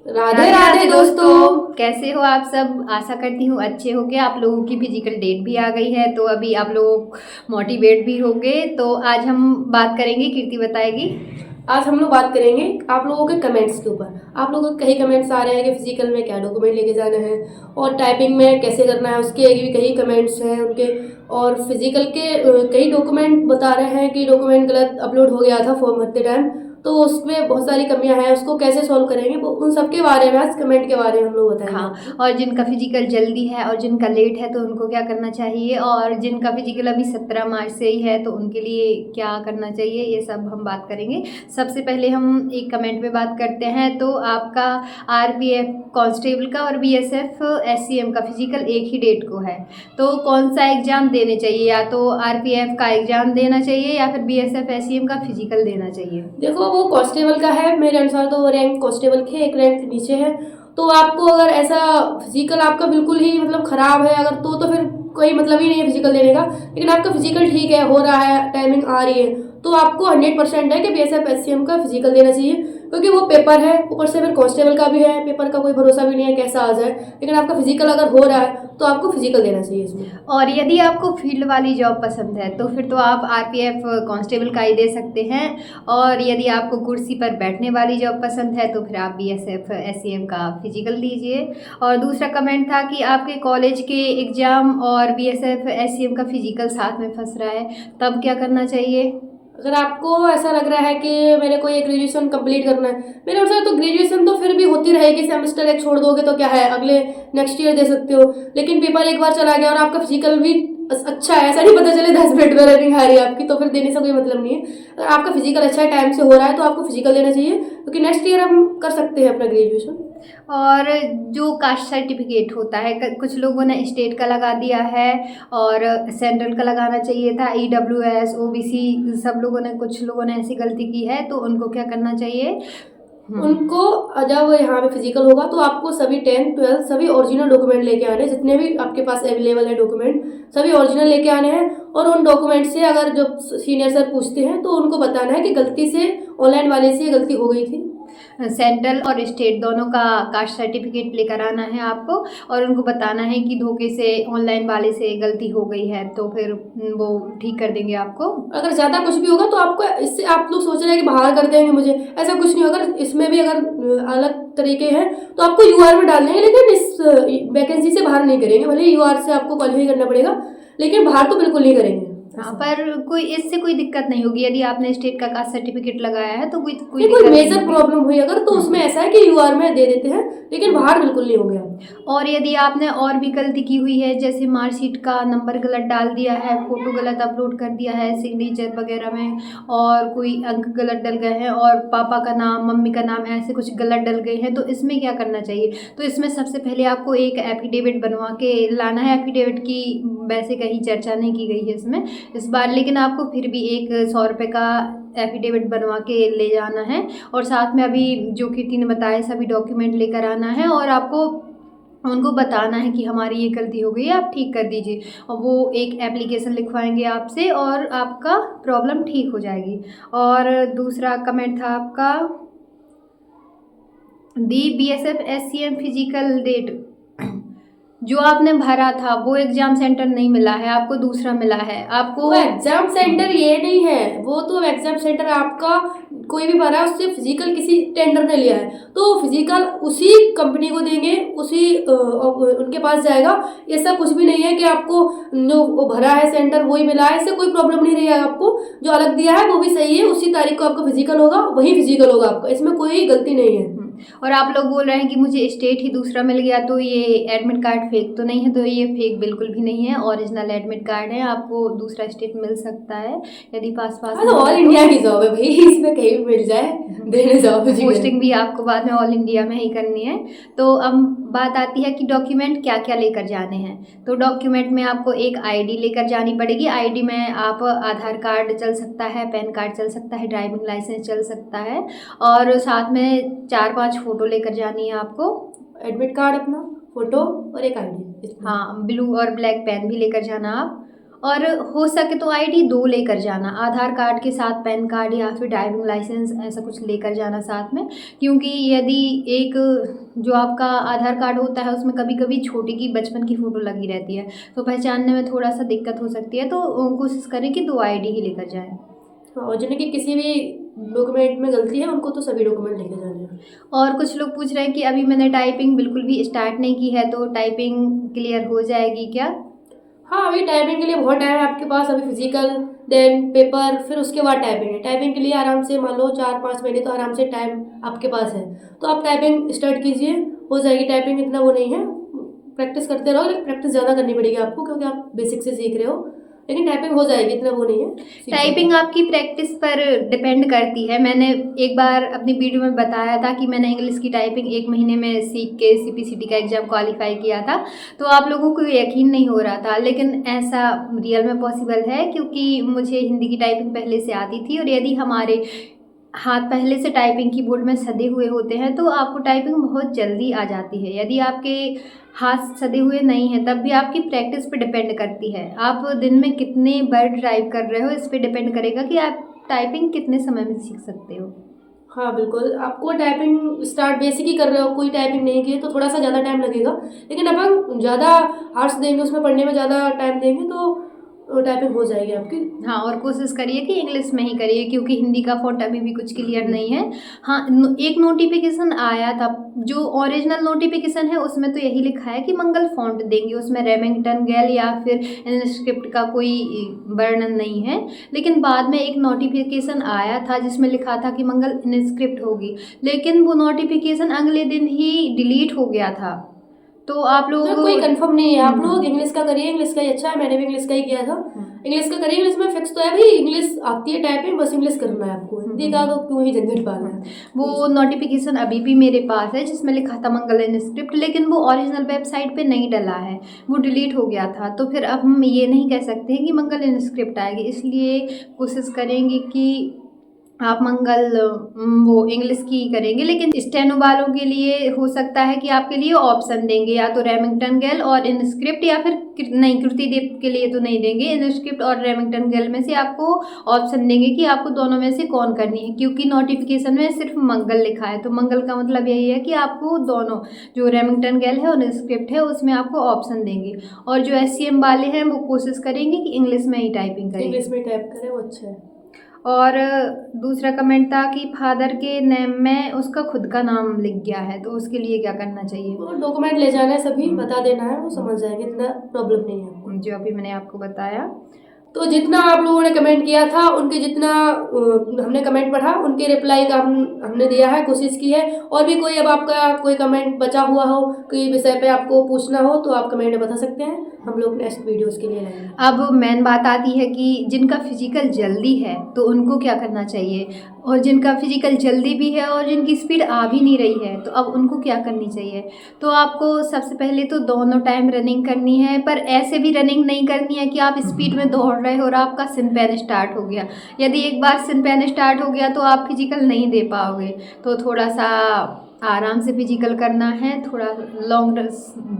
राधे राधे दोस्तों। कैसे हो आप सब। आशा करती हूँ अच्छे होगे। आप लोगों की फिजिकल डेट भी आ गई है तो अभी आप लोग मोटिवेट भी होगे। तो आज हम बात करेंगे, कीर्ति बताएगी। आज हम लोग बात करेंगे आप लोगों के कमेंट्स के ऊपर। आप लोगों के कई कमेंट्स आ रहे हैं कि फिजिकल में क्या डॉक्यूमेंट लेके जाना है और टाइपिंग में कैसे करना है, उसके भी कई कमेंट्स हैं उनके। और फिजिकल के कई डॉक्यूमेंट बता रहे हैं कि डॉक्यूमेंट गलत अपलोड हो गया था फॉर्म भरते टाइम, तो उसमें बहुत सारी कमियां हैं, उसको कैसे सॉल्व करेंगे वो उन सब के बारे में आज कमेंट के बारे में हम लोग बताएंगे। हाँ, और जिनका फिजिकल जल्दी है और जिनका लेट है तो उनको क्या करना चाहिए, और जिनका फिजिकल अभी 17 मार्च से ही है तो उनके लिए क्या करना चाहिए, ये सब हम बात करेंगे। सबसे पहले हम एक कमेंट पे बात करते हैं। तो आपका आरपीएफ कांस्टेबल का और बीएसएफ एससीएम का फिजिकल एक ही डेट को है, तो कौन सा एग्जाम देने चाहिए? या तो आरपीएफ का एग्जाम देना चाहिए या फिर बीएसएफ एससीएम का फिजिकल देना चाहिए? देखो, वो कांस्टेबल का है, मेरे अनुसार तो वो रैंक कांस्टेबल के एक रैंक नीचे है। तो आपको अगर ऐसा फिजिकल आपका बिल्कुल ही मतलब खराब है अगर, तो फिर कोई मतलब ही नहीं है फिजिकल देने का। लेकिन आपका फिजिकल ठीक है, हो रहा है, टाइमिंग आ रही है, तो आपको 100% है कि बीएसएफ एससीएम का फिजिकल देना चाहिए, क्योंकि वो पेपर है, ऊपर से फिर कांस्टेबल का भी है, पेपर का कोई भरोसा भी नहीं है कैसा आ जाए। लेकिन आपका फिजिकल अगर हो रहा है तो आपको फिजिकल देना चाहिए इसमें। और यदि आपको फील्ड वाली जॉब पसंद है तो फिर तो आप आरपीएफ कांस्टेबल का ही दे सकते हैं। और यदि आपको कुर्सी पर बैठने वाली जॉब पसंद है तो फिर आप बीएसएफ एससीएम का फिजिकल दीजिए। और दूसरा कमेंट था कि आपके कॉलेज के एग्ज़ाम और बीएसएफ एससीएम का फिजिकल साथ में फंस रहा है, तब क्या करना चाहिए? अगर आपको ऐसा लग रहा है कि मेरे को ये ग्रेजुएशन कंप्लीट करना है, मेरे अनुसार तो ग्रेजुएशन तो फिर भी होती रहेगी, सेमेस्टर एक छोड़ दोगे तो क्या है, अगले नेक्स्ट ईयर दे सकते हो। लेकिन पेपर एक बार चला गया और आपका फिजिकल भी अच्छा है, ऐसा नहीं पता चले 10 मिनट में रनिंग आ रही है आपकी, तो फिर देने से कोई मतलब नहीं है। अगर आपका फिजिकल अच्छा है, टाइम से हो रहा है, तो आपको फिजिकल देना चाहिए, क्योंकि नेक्स्ट ईयर हम कर सकते हैं अपना ग्रेजुएशन। और जो कास्ट सर्टिफिकेट होता है, कुछ लोगों ने स्टेट का लगा दिया है और सेंट्रल का लगाना चाहिए था, ईडब्ल्यूएस ओबीसी सब लोगों ने, कुछ लोगों ने ऐसी गलती की है, तो उनको क्या करना चाहिए? उनको जब यहाँ पे फिजिकल होगा तो आपको सभी 10th 12th सभी ओरिजिनल डॉक्यूमेंट लेके आने हैं, जितने भी आपके पास अवेलेबल है डॉक्यूमेंट सभी ओरिजिनल लेके आने हैं। और उन डॉक्यूमेंट से अगर जो सीनियर सर पूछते हैं तो उनको बताना है कि गलती से ऑनलाइन वाले से ये गलती हो गई थी। सेंट्रल और स्टेट दोनों का कास्ट सर्टिफिकेट लेकर आना है आपको, और उनको बताना है कि धोखे से ऑनलाइन वाले से गलती हो गई है, तो फिर वो ठीक कर देंगे आपको। अगर ज़्यादा कुछ भी होगा तो आपको इससे, आप लोग सोच रहे हैं कि बाहर कर देंगे मुझे, ऐसा कुछ नहीं होगा। इसमें भी अगर अलग तरीके हैं तो आपको यूआर में डाल देंगे, लेकिन इस वैकेंसी से बाहर नहीं करेंगे। भले यूआर से आपको क्वालिफाई करना पड़ेगा, लेकिन बाहर तो बिल्कुल नहीं करेंगे। हाँ, पर कोई इससे कोई दिक्कत नहीं होगी यदि आपने स्टेट का कास्ट सर्टिफिकेट लगाया है, तो कोई कोई दिक्कत नहीं मेजर होगी। प्रॉब्लम हुई अगर, तो उसमें ऐसा है कि यूआर में दे देते हैं, लेकिन बाहर बिल्कुल नहीं हो गया। और यदि आपने और भी गलती की हुई है, जैसे मार्कशीट का नंबर गलत डाल दिया है, फोटो गलत अपलोड कर दिया है सिग्नेचर वगैरह में, और कोई अंक गलत डल गए हैं, और पापा का नाम मम्मी का नाम ऐसे कुछ गलत डल गए हैं, तो इसमें क्या करना चाहिए? तो इसमें सबसे पहले आपको एक एफिडेविट बनवा के लाना है। एफिडेविट की वैसे कहीं चर्चा नहीं की गई है इसमें इस बार, लेकिन आपको फिर भी एक 100 रुपये का एफिडेविट बनवा के ले जाना है। और साथ में अभी जो कीर्ति ने बताया सभी डॉक्यूमेंट लेकर आना है, और आपको उनको बताना है कि हमारी ये गलती हो गई है, आप ठीक कर दीजिए। और वो एक एप्लीकेशन लिखवाएंगे आपसे और आपका प्रॉब्लम ठीक हो जाएगी। और दूसरा कमेंट था आपका, दी बीएसएफ एससीएम फिजिकल डेट, जो आपने भरा था वो एग्जाम सेंटर नहीं मिला है आपको, दूसरा मिला है आपको। वो एग्जाम सेंटर ये नहीं है, वो तो एग्जाम सेंटर आपका कोई भी भरा है, उससे फिजिकल किसी टेंडर ने लिया है तो फिजिकल उसी कंपनी को देंगे, उसी उनके पास जाएगा। ऐसा कुछ भी नहीं है कि आपको जो वो भरा है सेंटर वही मिला है, इससे कोई प्रॉब्लम नहीं रही है। आपको जो अलग दिया है वो भी सही है, उसी तारीख को आपका फिजिकल होगा, वही फिजिकल होगा आपका, इसमें कोई गलती नहीं है। और आप लोग बोल रहे हैं कि मुझे स्टेट ही दूसरा मिल गया, तो ये एडमिट कार्ड फेक तो नहीं है? तो ये फेक बिल्कुल भी नहीं है, ओरिजिनल एडमिट कार्ड है, आपको दूसरा स्टेट मिल सकता है यदि पास तो ऑल इंडिया की जॉब है भाई, इसमें कहीं भी मिल जाए, देने जाओ। पोस्टिंग भी आपको बाद में ऑल इंडिया में ही करनी है। तो अब बात आती है कि डॉक्यूमेंट क्या क्या लेकर जाने हैं। तो डॉक्यूमेंट में आपको एक आईडी लेकर जानी पड़ेगी। आईडी में आप आधार कार्ड चल सकता है, पैन कार्ड चल सकता है, ड्राइविंग लाइसेंस चल सकता है, और साथ में 4-5 फोटो लेकर जानी है आपको। एडमिट कार्ड अपना, फोटो और एक आईडी। हाँ, ब्लू और ब्लैक पेन भी लेकर जाना आप। और हो सके तो आईडी 2 लेकर जाना, आधार कार्ड के साथ पैन कार्ड या फिर ड्राइविंग लाइसेंस ऐसा कुछ लेकर जाना साथ में, क्योंकि यदि एक जो आपका आधार कार्ड होता है उसमें कभी कभी छोटी की बचपन की फ़ोटो लगी रहती है, तो पहचानने में थोड़ा सा दिक्कत हो सकती है, तो कोशिश करें कि 2 आईडी ही लेकर जाएं। हाँ, और जिनकी किसी भी डॉक्यूमेंट में गलती है उनको तो सभी डॉक्यूमेंट लेके जाने हैं। और कुछ लोग पूछ रहे हैं कि अभी मैंने टाइपिंग बिल्कुल भी स्टार्ट नहीं की है, तो टाइपिंग क्लियर हो जाएगी क्या? हाँ, अभी टाइपिंग के लिए बहुत टाइम है आपके पास। अभी फिजिकल, देन पेपर, फिर उसके बाद टाइपिंग है। टाइपिंग के लिए आराम से मान लो 4-5 महीने तो आराम से टाइम आपके पास है, तो आप टाइपिंग स्टार्ट कीजिए, हो जाएगी। टाइपिंग इतना वो नहीं है, प्रैक्टिस करते रहो, लेकिन प्रैक्टिस ज़्यादा करनी पड़ेगी आपको क्योंकि आप बेसिक से सीख रहे हो, लेकिन टाइपिंग हो जाएगी, इतना वो नहीं है। टाइपिंग आपकी प्रैक्टिस पर डिपेंड करती है। मैंने एक बार अपनी वीडियो में बताया था कि मैंने इंग्लिश की टाइपिंग 1 महीने में सीख के CPCT का एग्ज़ाम क्वालिफाई किया था, तो आप लोगों को यकीन नहीं हो रहा था, लेकिन ऐसा रियल में पॉसिबल है, क्योंकि मुझे हिंदी की टाइपिंग पहले से आती थी। और यदि हमारे हाथ पहले से टाइपिंग कीबोर्ड में सधे हुए होते हैं तो आपको टाइपिंग बहुत जल्दी आ जाती है। यदि आपके हाथ सधे हुए नहीं हैं तब भी आपकी प्रैक्टिस पे डिपेंड करती है। आप दिन में कितने बार ड्राइव कर रहे हो, इस पे डिपेंड करेगा कि आप टाइपिंग कितने समय में सीख सकते हो। हाँ बिल्कुल, आपको टाइपिंग स्टार्ट बेसिक ही कर रहे हो, कोई टाइपिंग नहीं की है तो थोड़ा सा ज़्यादा टाइम लगेगा, लेकिन अपन ज़्यादा हार्ट्स देंगे उसमें, पढ़ने में ज़्यादा टाइम देंगे तो टाइपिंग हो जाएगी आपकी। हाँ, और कोशिश करिए कि इंग्लिश में ही करिए, क्योंकि हिंदी का फ़ॉन्ट अभी भी कुछ क्लियर नहीं है। हाँ, एक नोटिफिकेशन आया था, जो ओरिजिनल नोटिफिकेशन है उसमें तो यही लिखा है कि मंगल फ़ॉन्ट देंगे, उसमें रेमिंगटन गैल या फिर इनस्क्रिप्ट का कोई वर्णन नहीं है। लेकिन बाद में एक नोटिफिकेशन आया था जिसमें लिखा था कि मंगल इनस्क्रिप्ट होगी, लेकिन वो नोटिफिकेशन अगले दिन ही डिलीट हो गया था। तो आप लोग कोई कंफर्म नहीं है, आप लोग इंग्लिश का करिए, इंग्लिश का ही अच्छा है। मैंने भी इंग्लिश का ही किया था, इंग्लिश का करिए। इंग्लिश में फिक्स तो है भाई, इंग्लिश आती है टाइपिंग, बस इंग्लिश करना है आपको, हिंदी का तो क्यों ही झंझट पालना है। वो नोटिफिकेशन अभी भी मेरे पास है जिसमें लिखा था मंगल इनस्क्रिप्ट, लेकिन वो ओरिजिनल वेबसाइट पे नहीं डला है, वो डिलीट हो गया था। तो फिर अब हम ये नहीं कह सकते हैं कि मंगल इनस्क्रिप्ट आएगी, इसलिए कोशिश करेंगे कि आप मंगल वो इंग्लिश की ही करेंगे। लेकिन स्टेनो वालों के लिए हो सकता है कि आपके लिए ऑप्शन देंगे, या तो रेमिंगटन गैल और इनस्क्रिप्ट, या फिर नहीं, कृतिदेव के लिए तो नहीं देंगे, इनस्क्रिप्ट और रेमिंगटन गैल में से आपको ऑप्शन देंगे कि आपको दोनों में से कौन करनी है, क्योंकि नोटिफिकेशन में सिर्फ मंगल लिखा है। तो मंगल का मतलब यही है कि आपको दोनों, जो रेमिंगटन गैल है और इनस्क्रिप्ट है, उसमें आपको ऑप्शन देंगे। और जो SCM वाले हैं वो कोशिश करेंगे कि इंग्लिश में ही टाइपिंग करें, इंग्लिश में टाइप करें, वो अच्छा है। और दूसरा कमेंट था कि फादर के नेम में उसका खुद का नाम लिख गया है, तो उसके लिए क्या करना चाहिए? वो डॉक्यूमेंट ले जाना है, सभी बता देना है, वो समझ जाएंगे, इतना प्रॉब्लम नहीं है आपको। जो अभी मैंने आपको बताया। तो जितना आप लोगों ने कमेंट किया था, उनके जितना हमने कमेंट पढ़ा, उनके रिप्लाई का हमने दिया है, कोशिश की है। और भी कोई अब आपका कोई कमेंट बचा हुआ हो, कोई विषय पे आपको पूछना हो, तो आप कमेंट में बता सकते हैं, हम लोग नेक्स्ट वीडियोस के लिए लाएंगे। अब मेन बात आती है कि जिनका फिजिकल जल्दी है तो उनको क्या करना चाहिए, और जिनका फिजिकल जल्दी भी है और जिनकी स्पीड आ भी नहीं रही है तो अब उनको क्या करनी चाहिए। तो आपको सबसे पहले तो दोनों टाइम रनिंग करनी है, पर ऐसे भी रनिंग नहीं करनी है कि आप स्पीड में दौड़ रहे हो और आपका सिन पेन स्टार्ट हो गया। यदि एक बार सिन पेन स्टार्ट हो गया तो आप फिजिकल नहीं दे पाओगे। तो थोड़ा सा आराम से फिजिकल करना है, थोड़ा लॉन्ग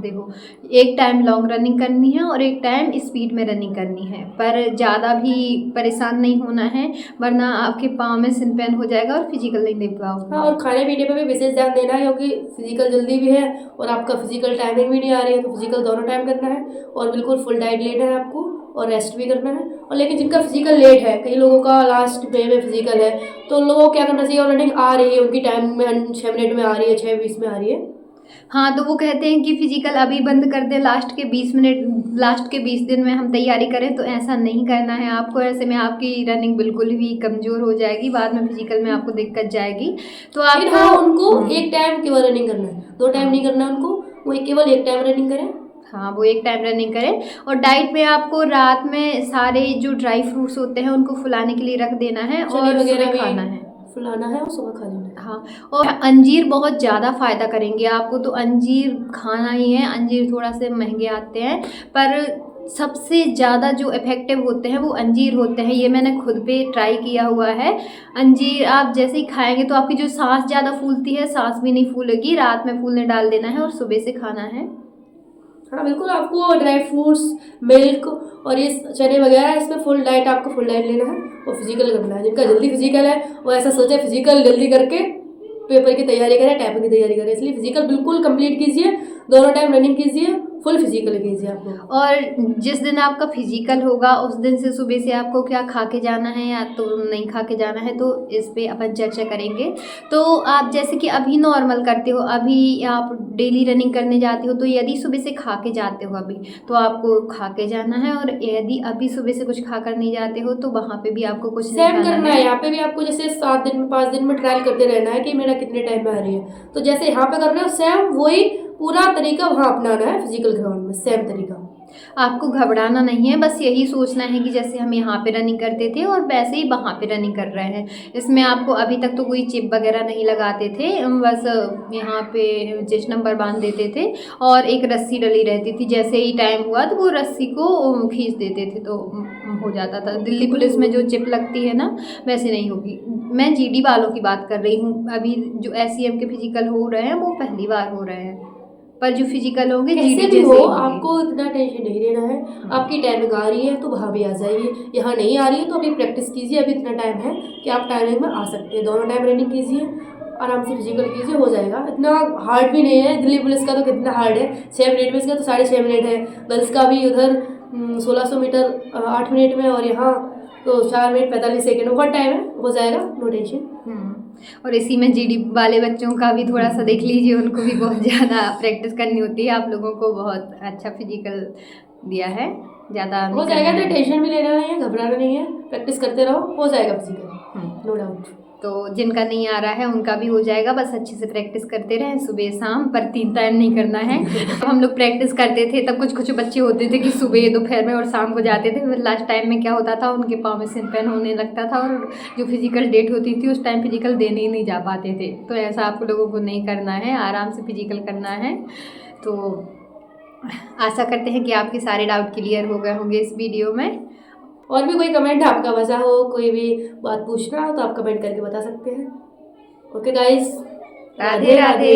देखो, एक टाइम लॉन्ग रनिंग करनी है और एक टाइम स्पीड में रनिंग करनी है, पर ज़्यादा भी परेशान नहीं होना है, वरना आपके पाँव में सिन पेन हो जाएगा और फिजिकल नहीं दे पाओगे। हाँ, और खाने पीने पे भी विशेष ध्यान देना है, क्योंकि फिजिकल जल्दी भी है और आपका फिजिकल टाइमिंग भी नहीं आ रही है, तो फिजिकल दोनों टाइम करना है और बिल्कुल फुल डाइट लेना है आपको और रेस्ट भी करना है। और लेकिन जिनका फिजिकल लेट है, कई लोगों का लास्ट डे में फिजिकल है, तो लोगों को क्या करना चाहिए, और रनिंग आ रही है उनकी टाइम में 6 मिनट में आ रही है, 6:20 में आ रही है, हाँ, तो वो कहते हैं कि फिजिकल अभी बंद कर दें, लास्ट के 20 दिन में हम तैयारी करें, तो ऐसा नहीं करना है आपको। ऐसे में आपकी रनिंग बिल्कुल भी कमज़ोर हो जाएगी, बाद में फिजिकल में आपको दिक्कत जाएगी। तो लेकिन हाँ, उनको एक टाइम केवल रनिंग करना है, 2 टाइम नहीं करना है उनको, वो केवल एक टाइम रनिंग करें। हाँ, वो एक टाइम रनिंग करें। और डाइट में आपको रात में सारे जो ड्राई फ्रूट्स होते हैं उनको फुलाने के लिए रख देना है और सुबह खाना है, फुलाना है और सुबह खा लेना है। हाँ, और अंजीर बहुत ज़्यादा फ़ायदा करेंगे आपको, तो अंजीर खाना ही है। अंजीर थोड़ा से महंगे आते हैं, पर सबसे ज़्यादा जो इफ़ेक्टिव होते हैं वो अंजीर होते हैं। ये मैंने खुद पे ट्राई किया हुआ है। अंजीर आप जैसे ही खाएंगे तो आपकी जो सांस ज़्यादा फूलती है, सांस भी नहीं फूलेगी, रात में फूलने डाल देना है और सुबह से खाना है। हाँ बिल्कुल, आपको ड्राई फ्रूट्स, मिल्क और ये चने वगैरह, इसमें फुल डाइट, आपको फुल डाइट लेना है और फिजिकल करना है। जिनका जल्दी फिजिकल है वो ऐसा सोचे फिजिकल जल्दी करके पेपर की तैयारी करें, टाइपिंग की तैयारी करें, इसलिए फिजिकल बिल्कुल कंप्लीट कीजिए, दोनों टाइम रनिंग कीजिए, फुल फिजिकल कीजिए आप लोग। और जिस दिन आपका फिजिकल होगा उस दिन से सुबह से आपको क्या खा के जाना है या तो नहीं खा के जाना है, तो इस पे अपन चर्चा करेंगे। तो आप जैसे कि अभी नॉर्मल करते हो, अभी आप डेली रनिंग करने जाते हो, तो यदि सुबह से खा के जाते हो अभी, तो आपको खा के जाना है, और यदि अभी सुबह से कुछ खा कर नहीं जाते हो तो वहाँ पे भी आपको कुछ नहीं सेम खाना करना है। यहाँ पे भी आपको जैसे 7 दिन में 5 दिन में ट्रायल करते रहना है कि मेरा कितने टाइम में आ रही है, तो जैसे यहाँ पे कर रहे हो सेम वही पूरा तरीका वहाँ अपनाना है फिजिकल ग्राउंड में, सेम तरीका। आपको घबराना नहीं है, बस यही सोचना है कि जैसे हम यहाँ पे रनिंग करते थे और वैसे ही वहाँ पे रनिंग कर रहे हैं। इसमें आपको अभी तक तो कोई चिप वगैरह नहीं लगाते थे, बस यहाँ पे जिस नंबर बांध देते थे और एक रस्सी डली रहती थी, जैसे ही टाइम हुआ तो वो रस्सी को खींच देते थे तो हो जाता था। दिल्ली पुलिस में जो चिप लगती है ना, वैसे नहीं होगी। मैं जीडी वालों की बात कर रही हूँ, अभी जो SCM के फिजिकल हो रहे हैं वो पहली बार हो रहे हैं, पर जो फिजिकल होंगे कैसे जीडी भी जैसे हो ही होंगे। आपको इतना टेंशन नहीं लेना है। आपकी टाइमिंग आ रही है तो वहाँ भी आ जाइए, यहाँ नहीं आ रही है तो अभी प्रैक्टिस कीजिए, अभी इतना टाइम है कि आप टाइमिंग में आ सकते हैं। दोनों टाइम रनिंग कीजिए, आराम से फिजिकल कीजिए, हो जाएगा। इतना हार्ड भी नहीं है, दिल्ली पुलिस का तो कितना हार्ड है, 6 मिनट में, इसका तो 6.5 मिनट है। गर्ल्स का भी उधर 1600 मीटर 8 मिनट में, और यहाँ तो 4 मिनट 45 सेकेंड ओवर टाइम है, हो जाएगा, नो टेंशन। और इसी में जीडी वाले बच्चों का भी थोड़ा सा देख लीजिए, उनको भी बहुत ज़्यादा प्रैक्टिस करनी होती है। आप लोगों को बहुत अच्छा फिजिकल दिया है, ज़्यादा हो जाएगा, तो टेंशन भी लेना नहीं है, घबराना नहीं है, प्रैक्टिस करते रहो, हो जाएगा फिजिकल, नो डाउट। तो जिनका नहीं आ रहा है उनका भी हो जाएगा, बस अच्छे से प्रैक्टिस करते रहें सुबह शाम, पर 3 टाइम नहीं करना है। हम लोग प्रैक्टिस करते थे तब कुछ कुछ बच्चे होते थे कि सुबह दोपहर में और शाम को जाते थे, फिर लास्ट टाइम में क्या होता था, उनके पाँव में सिन पेन होने लगता था और जो फिजिकल डेट होती थी उस टाइम फिजिकल देने ही नहीं जा पाते थे। तो ऐसा आप लोगों को नहीं करना है, आराम से फिजिकल करना है। तो आशा करते हैं कि आपके सारे डाउट क्लियर हो गए होंगे इस वीडियो में। और भी कोई कमेंट आपका वजह हो, कोई भी बात पूछना हो तो आप कमेंट करके बता सकते हैं। Okay guys, Radhe Radhe.